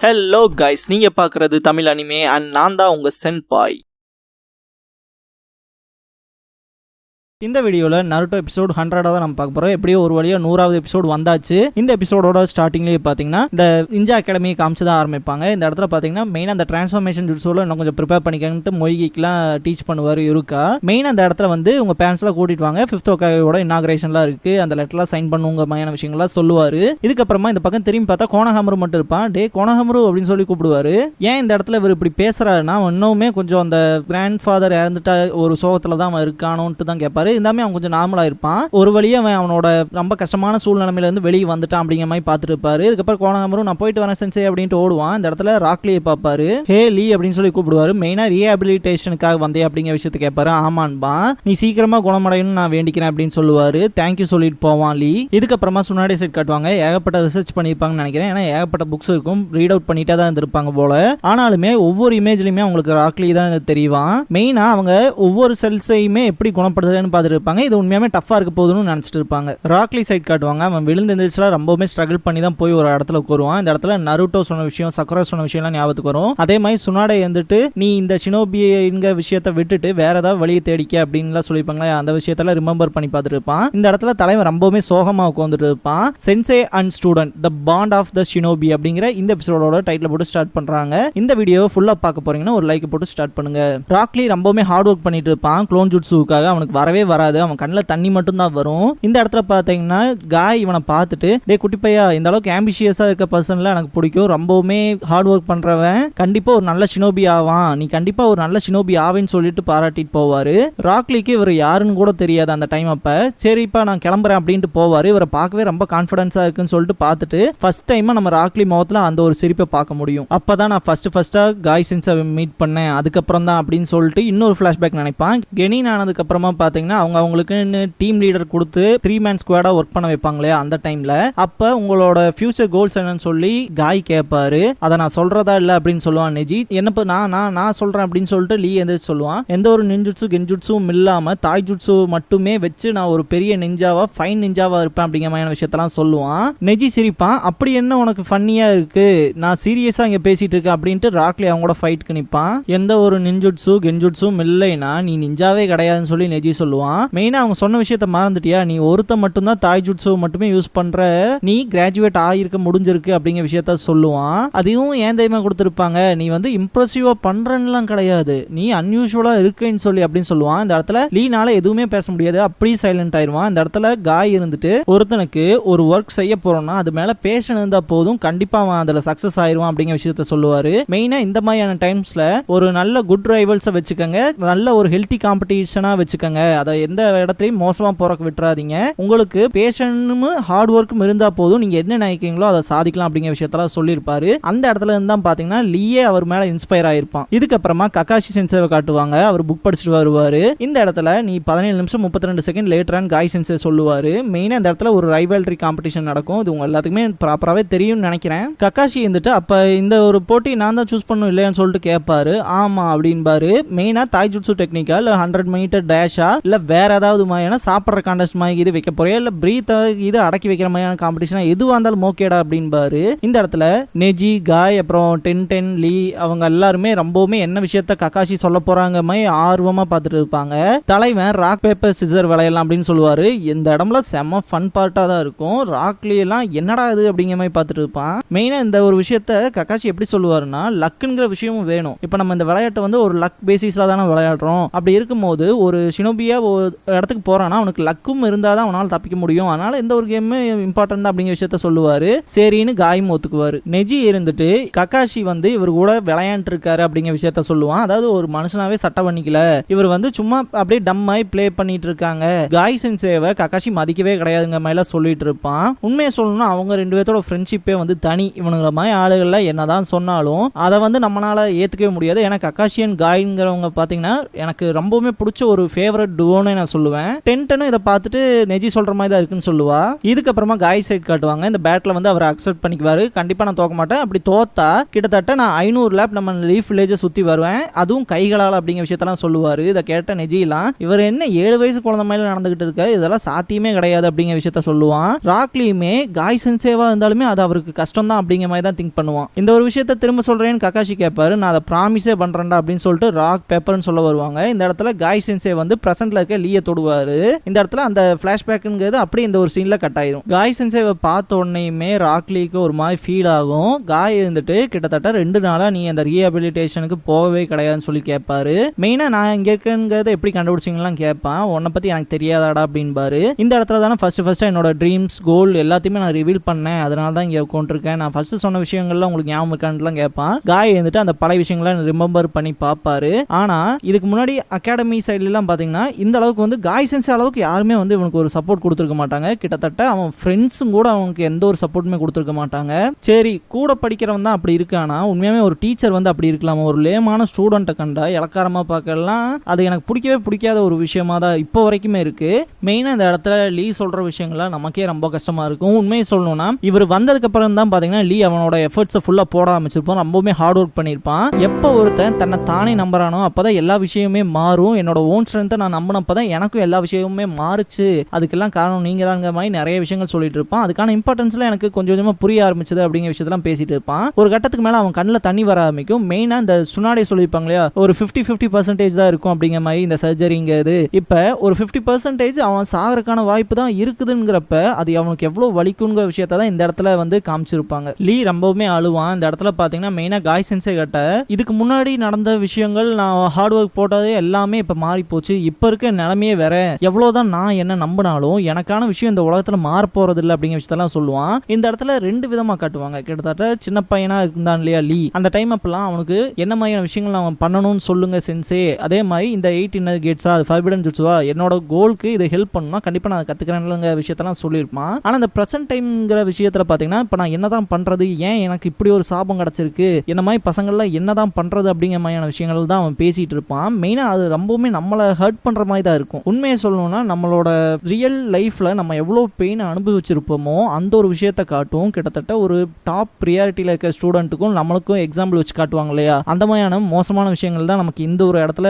Hello guys, நீங்க பார்க்குறது Tamil anime and நான் தான் உங்க சென்பாய். இந்த வீடியோவில் நருட்டோ எபிசோட் 100 தான் நம்ம பார்க்க போகிறோம். எப்படியோ ஒரு வழியாக 100வது எபிசோட் வந்தாச்சு. இந்த எபிசோடோட ஸ்டார்டிங்லேயே பார்த்தீங்கன்னா இந்த நிஞ்சா அகாடமி காமிச்சு தான் ஆரம்பிப்பாங்க. இந்த இடத்துல பார்த்தீங்கன்னா மெயினாக அந்த டிரான்ஸ்ஃபர்மேஷன் ஜுட்ஸோட இன்னும் கொஞ்சம் ப்ரிப்பேர் பண்ணிக்கன்ட்டு மொய்கிக்கெலாம் டீச் பண்ணுவார் யுருக்கா. மெயினாக அந்த இடத்துல வந்து உங்கள் பேரண்ட்ஸ்லாம் கூட்டிட்டு வாங்க, 5th ஹோகாகேவோட இனாகிரேஷன்லாம் இருக்குது, அந்த லெட்டர்லாம் சைன் பண்ணுங்க மாதிரியான விஷயங்கள்லாம் சொல்லுவார். இதுக்கப்புறமா இந்த பக்கம் திரும்பி பார்த்தா கோனஹாமரு மட்டும் இருப்பான். டே கோனஹாமரு அப்படின்னு சொல்லி கூப்பிடுவார். ஏன் இந்த இடத்துல இவர் இப்படி பேசுகிறாருன்னா இன்னுமே கொஞ்சம் அந்த கிராண்ட் ஃபாதர் இறந்துட்டா ஒரு சோகத்தில் தான் அவன் இருக்கானோன்ட்டு தான் கேட்பாரு. இருந்தாமே அவன் கொஞ்சம் நார்மலா இருப்பான். ஒரு வழியா அவன் அவனோட ரொம்ப கஷ்டமான சூழ்நிலையில இருந்து வெளியே வந்துட்டான் அப்படிங்கிற மாதிரி பார்த்துட்டு இருப்பாரு. இதுக்கப்புறம் கோனஹாமரும் நான் போயிட்டு வரேன் சென்சே அப்படின்ட்டு ஓடுவான். இந்த இடத்துல ராக்லியை பார்ப்பாரு. ஹே லீ அப்படின்னு சொல்லி கூப்பிடுவாரு. மெயினா ரீஹாபிலிட்டேஷனுக்காக வந்தே அப்படிங்கிற விஷயத்தை கேட்பாரு. ஆமான்பா, நீ சீக்கிரமா குணமடையணும்னு நான் வேண்டிக்கிறேன் அப்படின்னு சொல்லுவாரு. தேங்க்யூ சொல்லிட்டு போவான் லீ. இதுக்கப்புறமா சுனாடி சைட் காட்டுவாங்க. ஏகப்பட்ட ரிசர்ச் பண்ணியிருப்பாங்கன்னு நினைக்கிறேன். ஏன்னா ஏகப்பட்ட புக்ஸ் இருக்கும், ரீட் அவுட் பண்ணிட்டே தான் இருந்திருப்பாங்க போல. ஆனாலுமே ஒவ்வொரு இமேஜ்லயுமே அவங்களுக்கு ராக்லி தான் தெரியும். மெயினா அவங்க ஒவ்வொரு செல்ஸையுமே எப்படி குணப்படுத்துறதுன்னு பார்த்துட்டு இருப்பாங்க. இது உண்மையாவே டஃபா இருக்க போதுன்னு நினைச்சிட்டு இருப்பாங்க. ராக்லி சைட் காட்டுவாங்க. அவன் விழுந்து எந்திரிச்சுலாம் ரொம்பவுமே ஸ்ட்ரகிள் பண்ணி தான் போய் ஒரு இடத்துல உட்காருவான். இந்த இடத்துல நருட்டோ சொன்ன விஷயம், சக்குரா சொன்ன விஷயம்லாம் ஞாபகத்துக்கு வரும். அதே மாதிரி சுனாடை வந்துட்டு நீ இந்த ஷினோபிங்கிற விஷயத்தை விட்டுட்டு வேற ஏதாவது வழியை தேடிக்க அப்படின்லாம் சொல்லியிருப்பாங்களே, அந்த விஷயத்தெல்லாம் ரிமெம்பர் பண்ணி பார்த்துட்டு இருப்பான். இந்த இடத்துல தலைவன் ரொம்பவுமே சோகமா உட்காந்துட்டு இருப்பான். Sensei and student the bond of the shinobi அப்படிங்கிற இந்த எபிசோடோட டைட்டில் போட்டு ஸ்டார்ட் பண்றாங்க. இந்த வீடியோவை ஃபுல்லா பார்க்க போறீங்கன்னா ஒரு லைக் போட்டு ஸ்டார்ட் பண்ணுங்க. ராக்லி ரொம்பவுமே ஹார்ட் ஒர்க் பண்ணிட்டு இருப்பான் க்ளோன் ஜுட்ஸுக்காக. அவனுக்கு வரவே வராது, அவன் கண்ணில் தண்ணி மட்டும் தான் வரும். இந்த இடத்துல பார்த்தீங்கன்னா காய் இவனை பார்த்துட்டு, டே குட்டி பையா, இந்த அளவுக்கு ஆம்பிஷியஸா இருக்க பர்சன்ல எனக்கு பிடிக்கும், ரொம்பவுமே ஹார்ட் ஒர்க் பண்றவன், கண்டிப்பா ஒரு நல்ல ஷினோபி ஆவான், நீ கண்டிப்பா ஒரு நல்ல ஷினோபி ஆவேன்னு சொல்லிட்டு பாராட்டிட்டு போவாரு. ராக்லிக்கு இவர் யாருன்னு கூட தெரியாது அந்த டைம். அப்ப சரிப்பா நான் கிளம்புறேன் அப்படின்ட்டு போவாரு. இவரை பார்க்கவே ரொம்ப கான்ஃபிடன்ஸா இருக்குன்னு சொல்லிட்டு பார்த்துட்டு ஃபர்ஸ்ட் டைமா நம்ம ராக்லி முகத்துல அந்த ஒரு சிரிப்பை பார்க்க முடியும். அப்பதான் நான் ஃபர்ஸ்டா காய் சென்ஸை மீட் பண்ணேன், அதுக்கப்புறம் தான் அப்படின்னு சொல்லிட்டு இன்னொரு ஃபிளாஷ்பேக் நினைப்பான். கெனின் ஆனதுக்கு அப்புறமா பாத்தீங்கன்னா அவங்களுக்கு டீம் லீடர் கொடுத்து 3 மேன் ஸ்குவாடா ஒர்க் பண்ண வைப்பாங்களே அந்த டைம்ல, அப்ப உங்களோட ஃபியூச்சர் கோல்ஸ் என்னன்னு சொல்லி காய் கேட்பாரு. அதை நான் சொல்றதா இல்ல அப்படின்னு சொல்லுவான் நெஜி. என்னப்ப நான் சொல்றேன் அப்படின்னு சொல்லிட்டு லீ எந்திரிச்சு சொல்லுவான். எந்த ஒரு நின்ஜுட்ஸு கென்ஜுட்ஸும் இல்லாம தாய் ஜுட்ஸு மட்டுமே வச்சு நான் ஒரு பெரிய நிஞ்சாவா ஃபைன் நிஞ்சாவா இருப்பேன் அப்படிங்கிற மாதிரி விஷயத்தெல்லாம் சொல்லுவான். நெஜி சிரிப்பான். அப்படி என்ன உனக்கு ஃபன்னியா இருக்கு, நான் சீரியஸா இங்க பேசிட்டு இருக்கேன் அப்படின்ட்டு ராக்லி அவங்களோட ஃபைட்க்கு நிப்பான். எந்த ஒரு நின்ஜுட்ஸு கென்ஜுட்ஸும் இல்லைன்னா நீ நிஞ்சாவே கிடையாதுன்னு சொல்லி நெஜி சொல்லுவான். மெயினா அவங்க சொன்ன விஷயத்த மறந்துட்டியா, நீ ஒருத்த மட்டும்தான் தாய் ஜுட்ஸு மட்டுமே யூஸ் பண்ற, நீ கிராஜுவேட் ஆகிருக்க முடிஞ்சிருக்கு அப்படிங்கிற விஷயத்த சொல்லுவான். அதுவும் ஏன் தைரியமா கொடுத்துருப்பாங்க, நீ வந்து இம்ப்ரெசிவா பண்றன்னுலாம் கிடையாது, நீ அன்யூஷுவலா இருக்குன்னு சொல்லி அப்படின்னு சொல்லுவான். இந்த இடத்துல லீனால எதுவுமே பேச முடியாது, அப்படியே சைலண்ட் ஆயிருவான். இந்த இடத்துல காய் இருந்துட்டு ஒருத்தனுக்கு ஒரு ஒர்க் செய்ய போறோம்னா அது மேல பேஷன் இருந்தா போதும், கண்டிப்பா அவன் அதுல சக்சஸ் ஆயிருவான் அப்படிங்கிற விஷயத்த சொல்லுவாரு. மெயினா இந்த மாதிரியான டைம்ஸ்ல ஒரு நல்ல குட் ரைவல்ஸை வச்சுக்கோங்க, நல்ல ஒரு ஹெல்த்தி காம்படிஷனா வச்சுக்கோங்க, அதை எந்த இடத்துலையும் மோசமா போறக்கு விட்டுறாதீங்க. உங்களுக்கு பேஷனும் ஹார்ட் ஒர்க்கும் இருந்தா போதும், நீங்க என்ன நினைக்கிறீங்களோ அதை சாதிக்கலாம் அப்படிங்கிற விஷயத்தெல்லாம் சொல்லியிருப்பாரு. அந்த இடத்துல இருந்து தான் பாத்தீங்கன்னா லீயே அவர் மேல இன்ஸ்பயர் ஆயிருப்பான். இதுக்கப்புறமா ககாஷி சென்சேவை காட்டுவாங்க. அவர் புக் படிச்சுட்டு வருவாரு. இந்த இடத்துல நீ 17 நிமிஷம் 32 செகண்ட் லேட்டரான்னு காய் சென்சே சொல்லுவாரு. மெயினா இந்த இடத்துல ஒரு ரைவல்ரி காம்படிஷன் நடக்கும். இது உங்க எல்லாத்துக்குமே ப்ராப்பராகவே தெரியும்னு நினைக்கிறேன். ககாஷி இருந்துட்டு அப்ப இந்த ஒரு போட்டி நான் தான் சூஸ் பண்ணும் இல்லையான்னு சொல்லிட்டு கேட்பாரு. ஆமா அப்படின்பாரு. மெயினா தாய் ஜுட்ஸு டெக்னிக்கா இல்ல 100 மீட்டர் டேஷா இல்ல வேற ஏதாவது மாதிரியான சாப்பிட்ற கான்டெஸ்ட் மாதிரி இது வைக்க போறியா இல்ல பிரீத் இது அடக்கி வைக்கிற மாதிரியான காம்படிஷனா, எதுவா இருந்தாலும் ஓகேடா அப்படின்பாரு. இந்த இடத்துல நெஜி காய் அப்புறம் டென் லீ அவங்க எல்லாருமே ரொம்பவுமே என்ன விஷயத்த ககாஷி சொல்ல போறாங்க மாதிரி ஆர்வமா பார்த்துட்டு இருப்பாங்க. தலைவன் ராக் பேப்பர் சிசர் விளையலாம் அப்படின்னு சொல்லுவாரு. இந்த இடம்ல செம்ம ஃபன் பார்ட்டா தான் இருக்கும். ராக்லி எல்லாம் என்னடா இது அப்படிங்கிற மாதிரி பார்த்துட்டு இருப்பான். மெயினா இந்த ஒரு விஷயத்த ககாஷி எப்படி சொல்லுவாருன்னா, லக்குங்கிற விஷயமும் வேணும். இப்ப நம்ம இந்த விளையாட்டை வந்து ஒரு லக் பேசிஸ்ல தானே விளையாடுறோம். அப்படி இருக்கும்போது ஒரு ஷினோபியா ஒரு இடத்துக்கு போறான்னா அவனுக்கு லக்கும் இருந்தாதான் அவனால் தப்பிக்க முடியும். அதனால எந்த ஒரு கேமுமே இம்பார்ட்டன்ட் தான் அப்படிங்கிற விஷயத்த சொல்லுவாரு. சரின்னு காயும் ஒத்துக்குவாரு. நெஜி இருந்துட்டு ககாஷி வந்து இவர் கூட விளையாண்டு இருக்காரு அப்படிங்கிற விஷயத்த சொல்லுவான். அதாவது ஒரு மனுஷனாவே சட்டை பண்ணிக்கல, இவர் வந்து சும்மா அப்படியே டம்மாய் பிளே பண்ணிட்டு இருக்காங்க. காய் சென்சேவை ககாஷி மதிக்கவே கிடையாதுங்க மாதிரி சொல்லிட்டு இருப்பான். உண்மையை சொல்லணும்னா அவங்க 2 பேர்த்தோட ஃப்ரெண்ட்ஷிப்பே வந்து தனி. இவனுங்கள மாதிரி ஆளுகள்ல என்னதான் சொன்னாலும் அதை வந்து நம்மளால ஏத்துக்கவே முடியாது. ஏன்னா ககாஷியன் காய்ங்கிறவங்க பாத்தீங்கன்னா எனக்கு ரொம்பவுமே பிடிச்ச ஒரு ஃபேவரட் டுவோ ப்ரோன்னு நான் சொல்லுவேன். டென்டனும் இதை பார்த்துட்டு நெஜி சொல்ற மாதிரி தான் இருக்குன்னு சொல்லுவா. இதுக்கப்புறமா காய் சைட் காட்டுவாங்க. இந்த பேட்டில் வந்து அவர் அக்செப்ட் பண்ணிக்குவாரு. கண்டிப்பா நான் தோக்க மாட்டேன், அப்படி தோத்தா கிட்டத்தட்ட நான் 500 லேப் நம்ம லீஃப் வில்லேஜை சுத்தி வருவேன், அதுவும் கைகளால் அப்படிங்கிற விஷயத்தெல்லாம் சொல்லுவாரு. இதை கேட்ட நெஜிலாம் இவர் என்ன 7 வயசு குழந்தை மாதிரி நடந்துகிட்டு இருக்க, இதெல்லாம் சாத்தியமே கிடையாது அப்படிங்கிற விஷயத்த சொல்லுவான். ராக்லியுமே காய் சென்சேவா இருந்தாலுமே அது அவருக்கு கஷ்டம் தான் அப்படிங்கிற மாதிரி தான் திங்க் பண்ணுவான். இந்த ஒரு விஷயத்த திரும்ப சொல்றேன்னு ககாஷி கேட்பாரு. நான் அதை ப்ராமிஸே பண்றேன்டா அப்படின்னு சொல்லிட்டு ராக் பேப்பர்னு சொல்ல வருவாங்க. இந்த இடத்துல காய் சென்சே வந்து பிரசன்ட்ல இருக்க லீயை தொடுவாரு. இந்த இடத்துல அந்த பிளாஷ்பேக்குங்கிறது அப்படியே இந்த ஒரு சீன்ல கட் ஆயிரும். காய் சென்சேவை பார்த்த உடனேயுமே ராக்லிக்கு ஒரு மாதிரி ஃபீல் ஆகும். காய் இருந்துட்டு கிட்டத்தட்ட 2 நாளா நீ அந்த ரீஹபிலிட்டேஷனுக்கு போகவே கிடையாதுன்னு சொல்லி கேட்பாரு. மெயினா நான் இங்க இருக்கேங்கிறத எப்படி கண்டுபிடிச்சிங்கலாம் கேட்பான். உன்னை பத்தி எனக்கு தெரியாதாடா அப்படின்பாரு. இந்த இடத்துல தானே ஃபர்ஸ்ட் என்னோட ட்ரீம்ஸ் கோல் எல்லாத்தையுமே நான் ரிவீல் பண்ணேன், அதனால தான் இங்க உட்காந்துருக்கேன். நான் ஃபர்ஸ்ட் சொன்ன விஷயங்கள்லாம் உங்களுக்கு ஞாபகம் இருக்கான்லாம் கேட்பான். காய் வந்துட்டு அந்த பழைய விஷயங்களை ரிமெம்பர் பண்ணி பார்ப்பாரு. ஆனா இதுக்கு முன்னாடி அகாடமி சைட்லாம் பாத்தீங்கன்னா இந்த அளவுக்கு வந்து காய் சென்ஸ் அளவுக்கு யாருமே வந்து இவனுக்கு ஒரு சப்போர்ட் கொடுத்துருக்க மாட்டாங்க. கிட்டத்தட்ட அவன் ஃப்ரெண்ட்ஸும் கூட அவனுக்கு எந்த ஒரு சப்போர்ட்டுமே கொடுத்துருக்க மாட்டாங்க. சரி, கூட படிக்கிறவன் தான் அப்படி இருக்கானா, உண்மையாவே ஒரு டீச்சர் வந்து அப்படி இருக்கலாமா? ஒரு லேமான ஸ்டூடெண்ட்டை கண்டா இலக்காரமா பார்க்கலாம், அது எனக்கு பிடிக்கவே பிடிக்காத ஒரு விஷயமா தான் இப்போ வரைக்குமே இருக்கு. மெயினா இந்த இடத்துல லீ சொல்ற விஷயங்கள்லாம் நமக்கே ரொம்ப கஷ்டமா இருக்கும். உண்மையை சொல்லணும்னா இவர் வந்ததுக்கு அப்புறம் தான் பாத்தீங்கன்னா லீ அவனோட எஃபர்ட்ஸை ஃபுல்லா போட ஆரம்பிச்சிருப்பான். ரொம்பவுமே ஹார்ட் ஒர்க் பண்ணியிருப்பான். எப்போ ஒருத்தன் தன்னை தானே நம்புறானோ அப்பதான் எல்லா விஷயமே மாறும். என்னோட ஓன் ஸ்ட்ரென்த்தை நான் நம்பினப்பதான் எனக்கும் எல்லா விஷயமுமே மாறுச்சு, அதுக்கெல்லாம் காரணம் நீங்க தான்ங்கிற மாதிரி நிறைய விஷயங்கள் சொல்லிட்டு இருப்பான். அதுக்கான இம்பார்ட்டன்ஸ்ல எனக்கு கொஞ்சம் கொஞ்சமா புரிய ஆரம்பிச்சது அப்படிங்கிற விஷயத்தெல்லாம் பேசிட்டு இருப்பான். ஒரு கட்டத்துக்கு மேல அவன் கண்ணில் தண்ணி வர ஆரம்பிக்கும். மெயினா இந்த சுனாடே சொல்லியிருப்பாங்க இல்லையா, ஒரு 50% தான் இருக்கும் அப்படிங்கிற மாதிரி இந்த சர்ஜரிங்கிறது. இப்ப ஒரு 50% அவன் சாகறதுக்கான வாய்ப்பு தான் இருக்குதுங்கிறப்ப அது அவனுக்கு எவ்வளவு வலிக்குங்கிற விஷயத்த தான் இந்த இடத்துல வந்து காமிச்சிருப்பாங்க. லீ ரொம்பவுமே அழுவான். இந்த இடத்துல பாத்தீங்கன்னா மெயினா காய் சென்சே கிட்ட இதுக்கு முன்னாடி நடந்த விஷயங்கள், நான் ஹார்ட் ஒர்க் போட்டதே எல்லாமே இப்ப மாறி போச்சு, இப்ப இருக்க நிலைமையே வேற, எவ்வளவுதான் நான் என்ன நம்பினாலும் எனக்கான விஷயம் இந்த உலகத்துல மாற போறது இல்லை அப்படிங்கிற விஷயத்தெல்லாம் சொல்லுவான். இந்த இடத்துல 2 விதமா காட்டுவாங்க. கிட்டத்தட்ட சின்ன பையனா இருந்தான் இல்லையா லீ, அந்த டைம் அப்பெல்லாம் அவனுக்கு என்ன மாதிரியான விஷயங்கள் அவன் பண்ணணும்னு சொல்லுங்க சென்சே, அதே மாதிரி இந்த 8 இன்னர் கேட்ஸா ஃபர்பிடன் ஜுட்ஸுவா என்னோட கோலுக்கு இதை ஹெல்ப் பண்ணணும்னா கண்டிப்பா நான் கத்துக்கிறேன்ங்கிற விஷயத்தெல்லாம் சொல்லியிருப்பான். ஆனா இந்த பிரசன்ட் டைம்ங்கிற விஷயத்துல பாத்தீங்கன்னா இப்ப நான் என்னதான் பண்றது, ஏன் எனக்கு இப்படி ஒரு சாபம் கிடைச்சிருக்கு, என்ன மாதிரி பசங்கள்லாம் என்னதான் பண்றது அப்படிங்கிற மாதிரியான விஷயங்கள் தான் அவன் பேசிட்டு இருப்பான். மெயினா அது ரொம்பவுமே நம்மளை ஹர்ட் பண்ற மாதிரி தான் இருக்கும். உண்மையை சொல்லணும்னா நம்மளோட ரியல் லைஃப்ல நம்ம எவ்வளவு பெயின் அனுபவிச்சிருப்போமோ அந்த ஒரு விஷயத்தை காட்டும். கிட்டத்தட்ட ஒரு டாப் ப்ரியாரிட்டியில இருக்க ஸ்டூடெண்ட்டுக்கும் நம்மளுக்கும் எக்ஸாம்பிள் வச்சு காட்டுவாங்க இல்லையா, அந்த மாதிரியான மோசமான விஷயங்கள் தான் நமக்கு இந்த ஒரு இடத்துல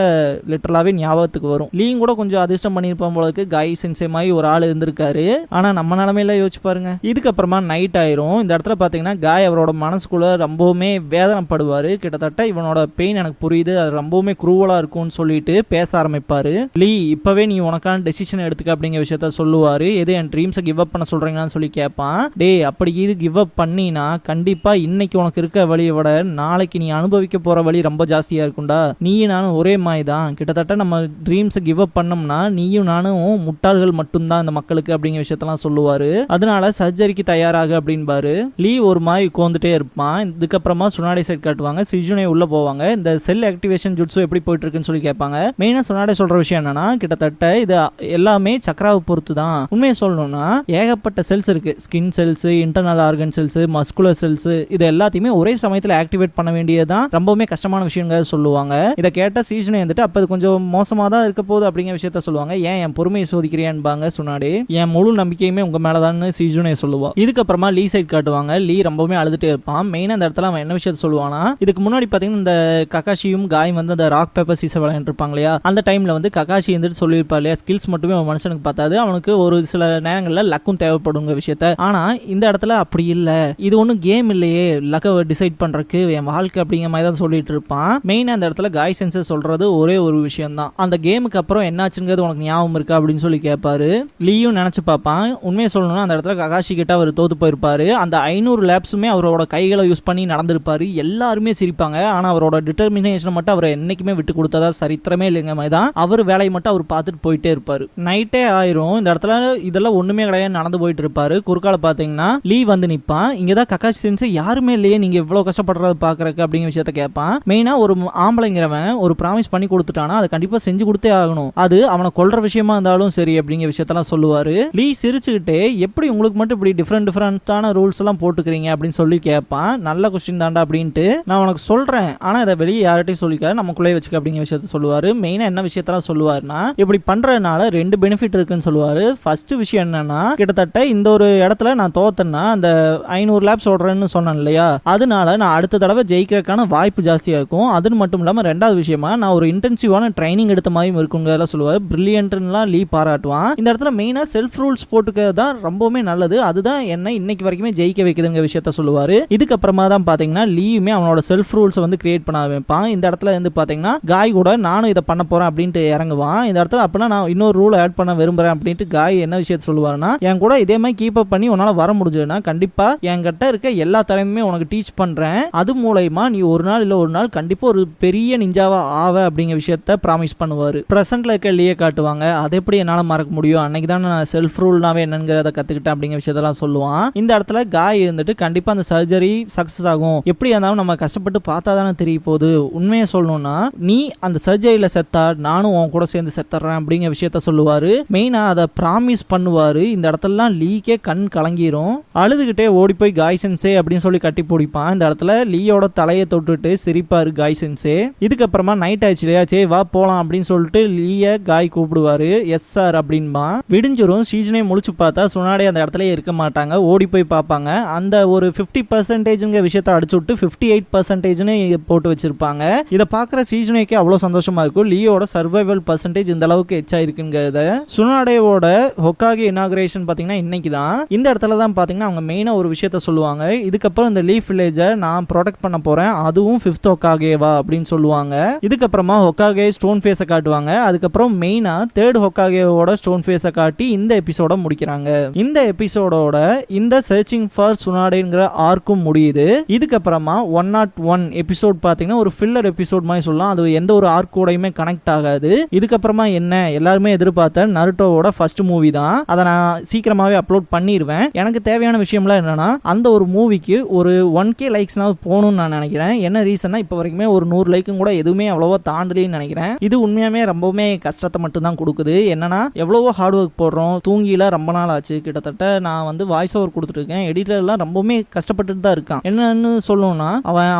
லிட்டரலாவே ஞாபகத்துக்கு வரும். லீயும் கூட கொஞ்சம் அதிர்ஷ்டம் பண்ணியிருப்பான் போலக்கு, காய் சென்சே மாதிரி ஒரு ஆள் இருந்திருக்காரு. ஆனா நம்ம நிலைமையில யோசிச்சு பாருங்க. இதுக்கப்புறமா நைட் ஆயிரும். இந்த இடத்துல பாத்தீங்கன்னா காய் அவரோட மனசுக்குள்ள ரொம்பவுமே வேதனைப்படுவாரு. கிட்டத்தட்ட இவனோட பெயின் எனக்கு புரியுது, அது ரொம்பவுமே குரூவலா இருக்கும்னு சொல்லிட்டு பேச ஆரம்பிப்பாரு. லீ இப்பவே நீ உனக்கான டெசிஷன் எடுத்துக்க அப்படிங்கிற விஷயத்த சொல்லுவாரு. எது என் ட்ரீம்ஸை கிவ் அப் பண்ண சொல்றீங்கன்னு சொல்லி கேட்பான். டே அப்படி இது கிவ் அப் பண்ணினா கண்டிப்பா இன்னைக்கு உனக்கு இருக்க வழியை விட நாளைக்கு நீ அனுபவிக்க போற வழி ரொம்ப ஜாஸ்தியா இருக்கும்டா. நீயும் நானும் ஒரே மாதிரி தான். கிட்டத்தட்ட நம்ம ட்ரீம்ஸை கிவ் அப் பண்ணோம்னா நீயும் நானும் முட்டாள்கள் மட்டும்தான் இந்த மக்களுக்கு அப்படிங்கிற விஷயத்தெல்லாம் சொல்லுவாரு. அதனால சர்ஜரிக்கு தயாராக அப்படின்பாரு. லீ ஒரு மாதிரி உட்காந்துட்டே இருப்பான். இதுக்கப்புறமா சுனாடே சைட் காட்டுவாங்க. சிஜுனே உள்ள போவாங்க. இந்த செல் ஆக்டிவேஷன் ஜுட்ஸு எப்படி போயிட்டு இருக்குன்னு சொல்லி கேட்பாங்க. மெயினா சுனாடே சொல்ற விஷயம் என்னன்னா கிட்டத்தட்ட இது எல்லாமே சக்கராவை பொறுத்து தான். உண்மையை சொல்லணும்னா ஏகப்பட்ட செல்ஸ் இருக்கு. Skin cells, internal organ cells, muscular cells, இது எல்லாத்தையுமே ஒரே சமயத்தில் ஆக்டிவேட் பண்ண வேண்டியதுதான் ரொம்பவுமே கஷ்டமான விஷயங்கள் சொல்லுவாங்க. இதை கேட்ட சீசனே வந்துட்டு அப்ப இது கொஞ்சம் மோசமா தான் இருக்க போகுது அப்படிங்கிற விஷயத்த சொல்லுவாங்க. ஏன் என் பொறுமையை சோதிக்கிறியான்பாங்க சுனாடே. என் முழு நம்பிக்கையுமே உங்க மேலதான் சீசனே சொல்லுவா. இதுக்கப்புறமா லீ சைட் காட்டுவாங்க. லீ ரொம்பவுமே அழுதுட்டே இருப்பான். மெயினா இந்த இடத்துல அவன் என்ன விஷயத்த சொல்லுவானா, இதுக்கு முன்னாடி பாத்தீங்கன்னா இந்த ககாஷியும் காயும் வந்து அந்த ராக் பேப்பர் சீசர் விளையாண்டு இருப்பாங்க இல்லையா, அந்த டைம்ல வந்து ககாஷி வந்துட்டு சொல்லியிருப்பா இல்லையா, ஸ்கில்ஸ் மட்டுமே அவன் மனுஷனுக்கு பார்த்தாது, அவனுக்கு ஒரு சில நேரங்கள்ல லக்கும் தேவைப்படுங்க விஷயத்த. ஆனா இந்த இடத்துல அப்படி இல்ல, இது ஒன்றும் கேம் இல்லையே லக்கை டிசைட் பண்றதுக்கு என் வாழ்க்கை அப்படிங்கிற மாதிரி தான் சொல்லிட்டு இருப்பான். மெயினா அந்த இடத்துல காய் சென்சர் சொல்றது ஒரே ஒரு விஷயம் தான், அந்த கேமுக்கு அப்புறம் என்னாச்சுங்கிறது உனக்கு ஞாபகம் இருக்கா அப்படின்னு சொல்லி கேட்பாரு. லீயும் நினைச்சு பார்ப்பான். உண்மையை சொல்லணும்னா அந்த இடத்துல ககாஷி கிட்ட அவர் தோத்து போயிருப்பாரு. அந்த 500 லேப்ஸுமே அவரோட கைகளை யூஸ் பண்ணி நடந்திருப்பாரு. எல்லாருமே சிரிப்பாங்க. ஆனா அவரோட டிட்டர்மினேஷன் மட்டும் அவர் என்னைக்குமே விட்டு கொடுத்ததா சரித்திரமே இல்லைங்க மாதிரி தான். அவர் வேலையை மட்டும் அவர் பார்த்துட்டு போயிட்டே இருப்பாரு. நைட்டே ஆயிரும். இந்த இடத்துல இதெல்லாம் ஒண்ணுமே கிடையாது, நடந்து போயிட்டு இருப்பாரு. குறுக்கால பாத்தீங்கன்னா லீ வந்து நிப்பான். இங்கதான் ககாஷி சென்ஸ் யாருமே இல்லையே, நீங்க இவ்வளவு கஷ்டப்படுறத பாக்குறதுக்கு அப்படிங்கிற விஷயத்த கேட்பான். மெயினா ஒரு ஆம்பளைங்கிறவன் ஒரு ப்ராமிஸ் பண்ணி கொடுத்துட்டானா அதை கண்டிப்பா செஞ்சு கொடுத்தே ஆகணும், அது அவனை கொல்ற விஷயமா இருந்தாலும் சரி அப்படிங்கிற விஷயத்தெல்லாம் சொல்லுவாரு. லீ சிரிச்சுக்கிட்டே எப்படி உங்களுக்கு மட்டும் இப்படி டிஃபரெண்டான ரூல்ஸ் எல்லாம் போட்டுக்கிறீங்க அப்படின்னு சொல்லி கேட்பான். நல்ல கொஸ்டின் தாண்டா அப்படின்ட்டு, நான் உனக்கு சொல்றேன் ஆனா இதை வெளியே யார்கிட்டையும் சொல்லிக்க, நமக்குள்ளே வச்சுக்க அப்படிங்கிற விஷயத்த சொல்லுவாரு. மெயினா என்ன விஷயத்தெல்லாம் சொல்லுவாருன்னா, இப்படி பண்றதுனால 2 பெனிஃபிட் இருக்குன்னு சொல்லுவாரு. ஃபர்ஸ்ட் விஷயம் என்னன்னா, கிட்டத்தட்ட இந்த ஒரு இடத்துல நான் தோத்தேன்னா அந்த 500 லேப்ஸ் ஓடுறேன்னு சொன்னேன் இல்லையா, அதனால நான் அடுத்த தடவை ஜெயிக்கிறதுக்கான வாய்ப்பு ஜாஸ்தியா இருக்கும். அது மட்டும் இல்லாம ரெண்டாவது விஷயமா நான் ஒரு இன்டென்சிவான ட்ரைனிங் எடுத்த மாதிரி இருக்குங்கிறத சொல்லுவாரு. பிரில்லியன்ட்லாம் லீ பாராட்டுவான். இந்த இடத்துல மெயினா செல்ஃப் ரூல்ஸ் போட்டுக்கிறது தான் ரொம்பவுமே நல்லது. அதுதான் என்ன இன்னைக்கு வரைக்குமே ஜெயிக்க வைக்குதுங்க விஷயத்த சொல்லுவாரு. இதுக்கப்புறமா தான் பாத்தீங்கன்னா லீயுமே அவனோட செல்ஃப் ரூல்ஸ் வந்து கிரியேட் பண்ண ஆரம்பிப்பான். இந்த இடத்துல வந்து பாத்தீங்கன்னா காய் கூட நானும் இதை பண்ண போறேன் அப்படின்ட்டு இறங்குவான். இந்த இடத்துல அப்படின்னா நான் இன்னொரு ரூல் ஆட் பண்ண விரும்புறேன் அப்படின்ட்டு காய் என்ன விஷயத்த சொல்லுவாருன்னா, என் கூட இதே மாதிரி கீப் அப் பண்ணி உன்னால வர முடிஞ்சதுன்னா கண்டிப்பா என்கிட்ட இருக்க எல்லா திறமையுமே உனக்கு டீச் பண்றேன். அது மூலமா நீ ஒரு நாள் இல்ல ஒரு நாள் கண்டிப்பா ஒரு பெரிய நிஞ்சாவா ஆவ அப்படிங்கிற விஷயத்த ப்ராமிஸ் பண்ணுவாரு. பிரசன்ட்ல இருக்க லீயை காட்டுவாங்க. அது எப்படி என்னால மறக்க முடியும், அன்னைக்கு தான் நான் செல்ஃப் ரூல்னாவே என்னங்கிறத கத்துக்கிட்டேன் அப்படிங்கிற விஷயத்தெல்லாம் சொல்லுவான். இந்த இடத்துல காய் இருந்துட்டு கண்டிப்பா அந்த சர்ஜரி சக்சஸ் ஆகும், எப்படி இருந்தாலும் நம்ம கஷ்டப்பட்டு பார்த்தா தானே தெரிய போகுது, உண்மையை சொல்லணும்னா நீ அந்த சர்ஜரியில செத்தா நானும் உன் கூட சேர்ந்து செத்துறேன் அப்படிங்கிற விஷயத்த சொல்லுவாரு. மெயினா அதை ப்ராமிஸ் பண்ணுவாரு. இந்த இடத்துலலாம் லீக்கே கண் கலங்கிரும். அழுதுகிட்டே ஓடி போய் காய் சென்சே அப்படின்னு சொல்லி கட்டி பிடிப்பான். இந்த இடத்துல லீயோட தலையை தொட்டுட்டு சிரிப்பாரு காய் சென்சே. இதுக்கப்புறமா நைட் ஆயிடுச்சு இல்லையா, சே வா போலாம் அப்படின்னு சொல்லிட்டு லீய காய் கூப்பிடுவாரு. Yes sir அப்படின்பா. விடிஞ்சிரும். சீசனே முழிச்சு பார்த்தா சுனாடே அந்த இடத்துல இருக்க மாட்டாங்க. ஓடி போய் பார்ப்பாங்க. அந்த ஒரு 50% விஷயத்த அடிச்சு விட்டு 58% போட்டு வச்சிருப்பாங்க. இதை பார்க்குற சீசனேக்கே அவ்வளோ சந்தோஷமா இருக்கும். லீயோட சர்வைவல் பர்சன்டேஜ் இந்த அளவுக்கு எச்சா இருக்குங்கிறத. சுனாடேவோட ஹொக்காகே இனாகிரேஷன் பார்த்தீங்கன்னா இன்னைக்கு தான். இந்த இடத்துல தான் பார்த்தீங்கன்னா அவங்க மெயினாக ஒரு விஷயத்த சொல்லுவாங்க. இதுக்கப்புறம் இந்த லீஃப் வில்லேஜை நான் ப்ரொடெக்ட் பண்ண போறேன், அதுவும் 5th ஹொக்காகேவா அப்படின்னு சொல்லுவாங்க. இதுக்கப்புறமா ஹொக்காகே ஸ்டோன் ஃபேஸை காட்டுவாங்க. அதுக்கப்புறம் மெயினா 3rd ஹொக்காகேவோட ஸ்டோன் ஃபேஸை காட்டி இந்த எபிசோட முடிக்கிறாங்க. இந்த எபிசோடோட இந்த சர்ச்சிங் ஃபார் சுனாடேங்கிற ஆர்க்கும் முடியுது. இதுக்கப்புறமா 101 எபிசோட் பார்த்தீங்கன்னா ஒரு ஃபில்லர் எபிசோட் மாதிரி சொல்லலாம். அது எந்த ஒரு ஆர்க்கோடையுமே கனெக்ட் ஆகாது. இதுக்கப்புறமா என்ன எல்லாருமே எதிர்பார்த்த நருட்டோவோட ஃபர்ஸ்ட் மூவி தான். அதை நான் சீக்கிரமாவே அப்லோட் பண்ணிடுவேன். எனக்கு தேவையான விஷயம்லாம் என்னன்னா, அந்த ஒரு மூவிக்கு ஒரு 1K லைக்ஸ்னாவது போகணும்னு நான் நினைக்கிறேன். என்ன ரீசன்னா இப்போ வரைக்குமே ஒரு 100 லைக்கும் கூட எதுவுமே அவ்வளோவா தாண்டலேன்னு நினைக்கிறேன். இது உண்மையாமே ரொம்பவுமே கஷ்டத்தை மட்டும் தான் கொடுக்குது. என்னன்னா எவ்வளவோ ஹார்ட் ஒர்க் போடுறோம், தூங்கில ரொம்ப நாள் ஆச்சு. கிட்டத்தட்ட நான் வந்து வாய்ஸ் ஓவர் கொடுத்துருக்கேன். எடிட்டர்லாம் ரொம்பவுமே கஷ்டப்பட்டுட்டு தான் இருக்கான். என்னன்னு சொல்லணும்னா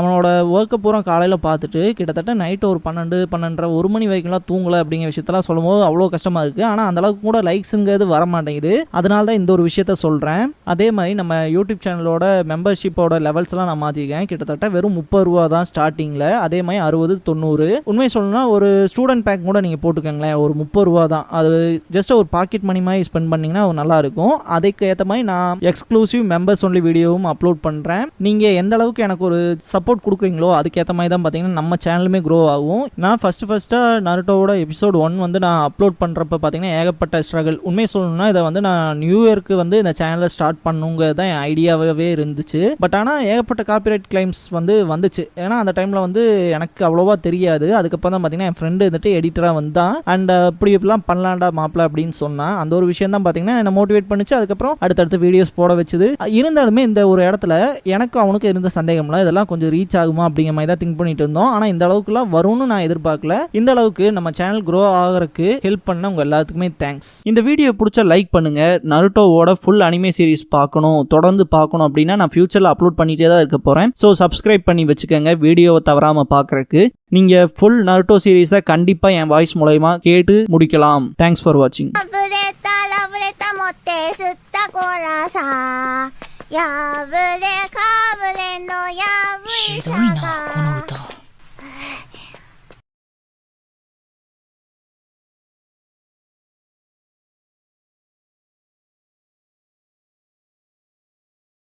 அவனோட ஒர்க்கை பூரா காலையில் பார்த்துட்டு கிட்டத்தட்ட நைட்டு ஒரு 12:30 1 மணி வரைக்கும்லாம் தூங்கலை அப்படிங்கிற விஷயத்தெல்லாம் சொல்லும்போது அவ்வளோ கஷ்டமா இருக்கு. ஆனால் அந்த அளவுக்கு கூட லைக்ஸுங்கிறது வர மாட்டேங்குது. அதனால தான் இந்த ஒரு விஷயத்த சொல்கிறேன். அதே மாதிரி நம்ம யூடியூப் சேனலோட மெம்பர்ஷிப்போட லெவல்ஸ்லாம் நான் மாற்றிருக்கேன். கிட்டத்தட்ட வெறும் 30 ரூபா தான் ஸ்டார்டிங்கில். அதே மாதிரி 60, 90. உண்மை சொல்லணும்னா ஒரு ஸ்டூடெண்ட் பேக் கூட நீங்கள் போட்டுக்கோங்களேன், ஒரு 30 ரூபா தான். அது ஜஸ்ட் ஒரு பாக்கெட் மணி மாதிரி ஸ்பெண்ட் பண்ணிங்கன்னா நல்லா இருக்கும். அதுக்கு ஏற்ற மாதிரி நான் எக்ஸ்க்ளூசிவ் மெம்பர்ஸ் ஒன்லி வீடியோவும் அப்லோட் பண்ணுறேன். நீங்கள் எந்த அளவுக்கு எனக்கு ஒரு சப்போர்ட் கொடுக்குறீங்களோ அதுக்கேற்ற மாதிரி தான் பார்த்தீங்கன்னா நம்ம சேனலுமே க்ரோ ஆகும். நான் ஃபஸ்ட்டாக நருட்டோவோட எபிசோட் 1 வந்து நான் அப்லோட் பண்ணுறப்ப பார்த்தீங்கன்னா ஏகப்பட்ட ஸ்ட்ரகிள். உண்மை சொல்லணும்னா இதை வந்து நான் நியூ இயருக்கு வந்து இந்த சேனலை ஸ்டார்ட் பண்ணுங்கிறது தான் என் ஐடியாவே இருந்துச்சு. பட் ஆனால் ஏகப்பட்ட காப்பிரைட் கிளைம்ஸ் வந்துச்சு. ஏன்னா அந்த டைமில் வந்து எனக்கு அவ்வளோவா தெரியாது. அதுக்கப்புறம் தான் பார்த்தீங்கன்னா என் ஃப்ரெண்டு வந்துட்டு எடிட்டராக வந்தான். அண்ட் இப்படிலாம் பண்ணலாண்டா மாப்பிள்ள அப்படின்னு சொன்னான். அந்த ஒரு விஷயம் தான் பார்த்தீங்கன்னா என்னை மோட்டிவேட் பண்ணிச்சு. அதுக்கப்புறம் அடுத்தடுத்து வீடியோஸ் போட வச்சுது. இருந்தாலுமே இந்த ஒரு இடத்துல எனக்கு அவனுக்கு இருந்த சந்தேகம்லாம் இதெல்லாம் கொஞ்சம் ரீச் ஆகுமா அப்படிங்கிற மாதிரி தான் திங்க் பண்ணிட்டு இருந்தோம். ஆனால் இந்த அளவுக்குலாம் வரும்னு நான் எதிர்பார்க்கல. இந்த அளவுக்கு நம்ம சேனல் க்ரோ ஆகிறதுக்கு ஹெல்ப் பண்ண உங்க எல்லாத்துக்குமே தேங்க்ஸ். இந்த வீடியோ பிடிச்ச லைக் பண்ணுங்க. நருட்டோவோட ஃபுல் அனிமே சீரிஸ் பார்க்கணும், தொடர்ந்து பார்க்கணும் அப்படின்னா நான் ஃபியூச்சரில் அப்லோட் பண்ணிட்டே தான் இருக்க போறேன். ஸோ சப்ஸ்கிரைப் பண்ணி வச்சுக்கோங்க வீடியோவை தவறாம பார்க்கறதுக்கு. நீங்க ஃபுல் நருட்டோ சீரிஸை கண்டிப்பா என் வாய்ஸ் மூலமா கேட்டு முடிக்கலாம். Thanks for வாட்சிங்.やぶれかぶれのやぶいさが